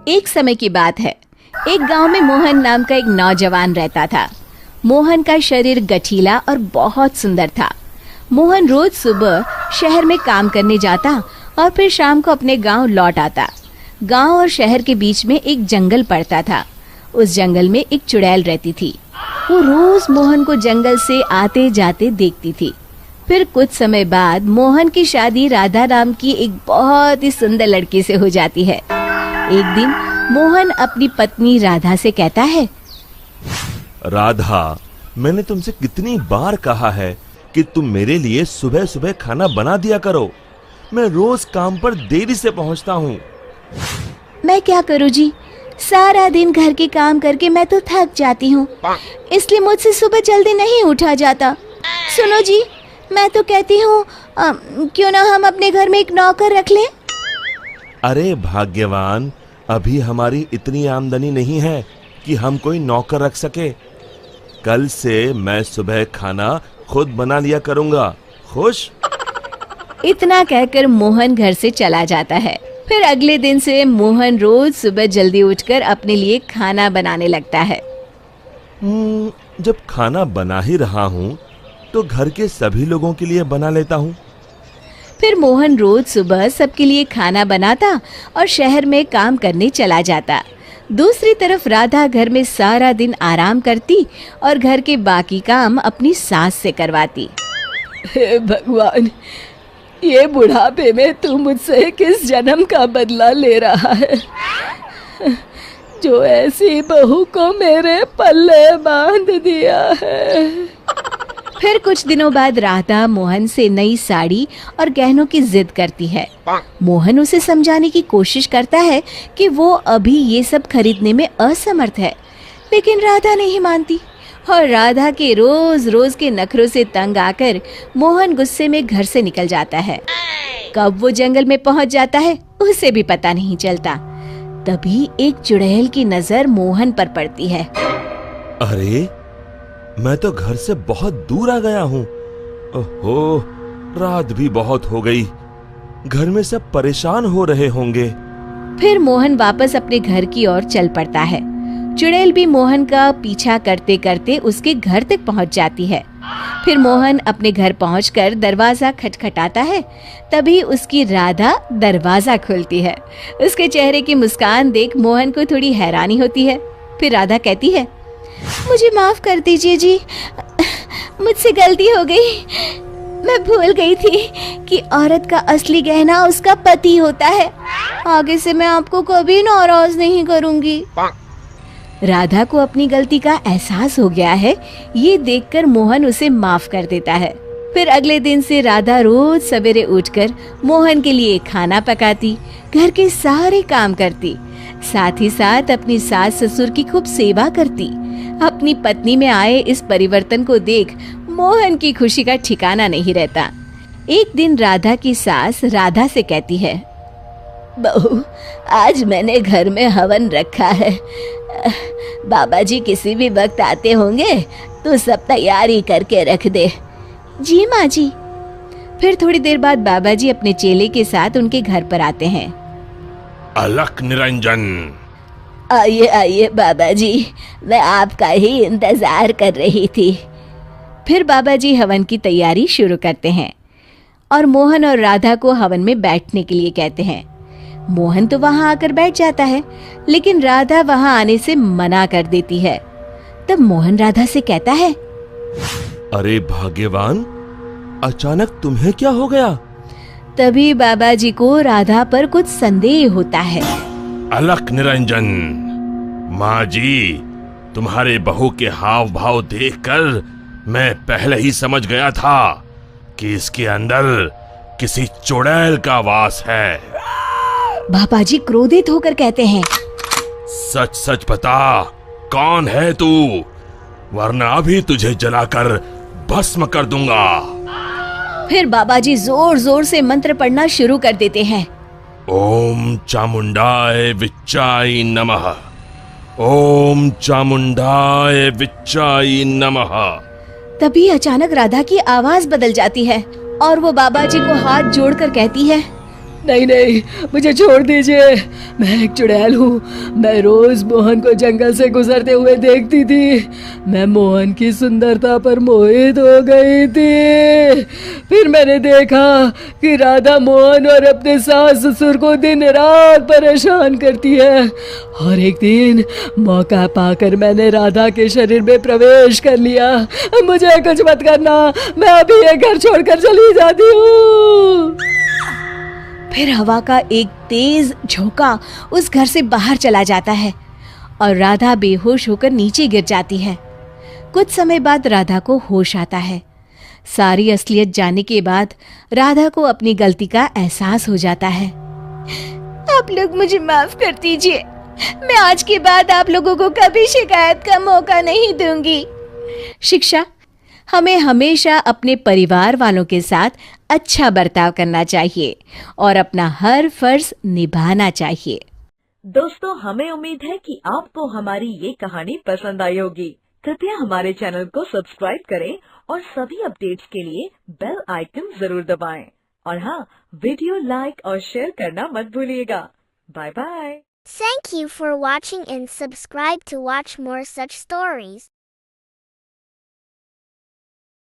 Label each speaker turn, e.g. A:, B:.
A: एक समय की बात है। एक गांव में मोहन नाम का एक नौजवान रहता था। मोहन का शरीर गठीला और बहुत सुंदर था। मोहन रोज सुबह शहर में काम करने जाता और फिर शाम को अपने गांव लौट आता। गांव और शहर के बीच में एक जंगल पड़ता था। उस जंगल में एक चुड़ैल रहती थी। वो रोज मोहन को जंगल से आते जाते देखती थी। फिर कुछ समय बाद मोहन की शादी राधा नाम की एक बहुत ही सुंदर लड़की से हो जाती है। एक दिन मोहन अपनी पत्नी राधा से कहता है,
B: राधा, मैंने तुमसे कितनी बार कहा है कि तुम मेरे लिए सुबह सुबह खाना बना दिया करो। मैं रोज काम पर देरी से पहुंचता हूँ।
A: मैं क्या करूँ जी, सारा दिन घर के काम करके मैं तो थक जाती हूँ, इसलिए मुझसे सुबह जल्दी नहीं उठा जाता। सुनो जी, मैं तो कहती हूँ क्यों ना हम अपने घर में एक नौकर रख लें।
B: अरे भाग्यवान, अभी हमारी इतनी आमदनी नहीं है कि हम कोई नौकर रख सके। कल से मैं सुबह खाना खुद बना लिया करूँगा। खुश?
A: इतना कहकर मोहन घर से चला जाता है। फिर अगले दिन से मोहन रोज सुबह जल्दी उठकर अपने लिए खाना बनाने लगता है।
B: जब खाना बना ही रहा हूँ तो घर के सभी लोगों के लिए बना लेता हूँ।
A: फिर मोहन रोज सुबह सबके लिए खाना बनाता और शहर में काम करने चला जाता। दूसरी तरफ राधा घर में सारा दिन आराम करती और घर के बाकी काम अपनी सास से करवाती।
C: हे भगवान, ये बुढ़ापे में तू मुझसे किस जन्म का बदला ले रहा है, जो ऐसी बहू को मेरे पल्ले बांध दिया है।
A: फिर कुछ दिनों बाद राधा मोहन से नई साड़ी और गहनों की जिद करती है। मोहन उसे समझाने की कोशिश करता है कि वो अभी ये सब खरीदने में असमर्थ है, लेकिन राधा नहीं मानती और राधा के रोज रोज के नखरों से तंग आकर मोहन गुस्से में घर से निकल जाता है। कब वो जंगल में पहुंच जाता है उसे भी पता नहीं चलता। तभी एक चुड़ैल की नजर मोहन पर पड़ती है।
B: अरे, मैं तो घर से बहुत दूर आ गया हूँ। ओहो, रात भी बहुत हो गई। घर में सब परेशान हो रहे होंगे।
A: फिर मोहन वापस अपने घर की ओर चल पड़ता है। चुड़ैल भी मोहन का पीछा करते करते उसके घर तक पहुंच जाती है। फिर मोहन अपने घर पहुंचकर दरवाजा खटखटाता है। तभी उसकी राधा दरवाजा खोलती है। उसके चेहरे की मुस्कान देख मोहन को थोड़ी हैरानी होती है। फिर राधा कहती है, मुझे माफ कर दीजिए जी, मुझसे गलती हो गई। मैं भूल गई थी कि औरत का असली गहना उसका पति होता है। आगे से मैं आपको कभी नाराज नहीं करूंगी। राधा को अपनी गलती का एहसास हो गया है। ये देखकर मोहन उसे माफ कर देता है। फिर अगले दिन से राधा रोज सवेरे उठकर मोहन के लिए खाना पकाती, घर के सारे काम करती, साथ ही साथ अपनी सास ससुर की खूब सेवा करती। अपनी पत्नी में आए इस परिवर्तन को देख मोहन की खुशी का ठिकाना नहीं रहता। एक दिन राधा की सास राधा से कहती है,
C: बहू, आज मैंने घर में हवन रखा है। बाबा जी किसी भी वक्त आते होंगे, तो सब तैयारी करके रख दे।
A: जी माँ जी। फिर थोड़ी देर बाद बाबा जी अपने चेले के साथ उनके घर पर आते हैं।
B: अलख निरंजन।
C: आइए आइए बाबा जी, मैं आपका ही इंतजार कर रही थी।
A: फिर बाबा जी हवन की तैयारी शुरू करते हैं और मोहन और राधा को हवन में बैठने के लिए कहते हैं। मोहन तो वहां आकर बैठ जाता है, लेकिन राधा वहां आने से मना कर देती है। तब मोहन राधा से कहता है,
B: अरे भाग्यवान, अचानक तुम्हें क्या हो गया?
A: तभी बाबा जी को राधा पर कुछ संदेह होता है।
B: अलख निरंजन, माँ जी, तुम्हारे बहू के हाव भाव देखकर मैं पहले ही समझ गया था कि इसके अंदर किसी चुड़ैल का वास है।
A: बाबा जी क्रोधित होकर कहते हैं,
B: सच सच बता, कौन है तू, वरना अभी तुझे जलाकर भस्म कर दूंगा।
A: फिर बाबा जी जोर जोर से मंत्र पढ़ना शुरू कर देते हैं।
B: ओम चामुंडाय विच्चाय नमः, ओम चामुंडाय विच्चाय नमः।
A: तभी अचानक राधा की आवाज बदल जाती है और वो बाबा जी को हाथ जोड़कर कहती है,
C: नहीं नहीं, मुझे छोड़ दीजिए। मैं एक चुड़ैल हूँ। मैं रोज मोहन को जंगल से गुजरते हुए देखती थी। मैं मोहन की सुंदरता पर मोहित हो गई थी। फिर मैंने देखा कि राधा मोहन और अपने सास ससुर को दिन रात परेशान करती है। और एक दिन मौका पाकर मैंने राधा के शरीर में प्रवेश कर लिया। मुझे कुछ मत करना, मैं अभी ये घर छोड़कर चली जाती हूँ।
A: फिर हवा का एक तेज झोंका उस घर से बाहर चला जाता है और राधा बेहोश होकर नीचे गिर जाती है। कुछ समय बाद राधा को होश आता है। सारी असलियत जानने के बाद राधा को अपनी गलती का एहसास हो जाता है। आप लोग मुझे माफ कर दीजिए। मैं आज के बाद आप लोगों को कभी शिकायत का मौका नहीं दूंगी। शिक्षा: हमें हमेशा अपने परिवार वालों के साथ अच्छा बर्ताव करना चाहिए और अपना हर फर्ज निभाना चाहिए।
D: दोस्तों, हमें उम्मीद है कि आपको हमारी ये कहानी पसंद आई होगी। कृपया हमारे चैनल को सब्सक्राइब करें और सभी अपडेट्स के लिए बेल आइकन जरूर दबाएं। और हाँ, वीडियो लाइक और शेयर करना मत भूलिएगा। Bye bye.
E: Thank you for watching and subscribe to watch more such stories.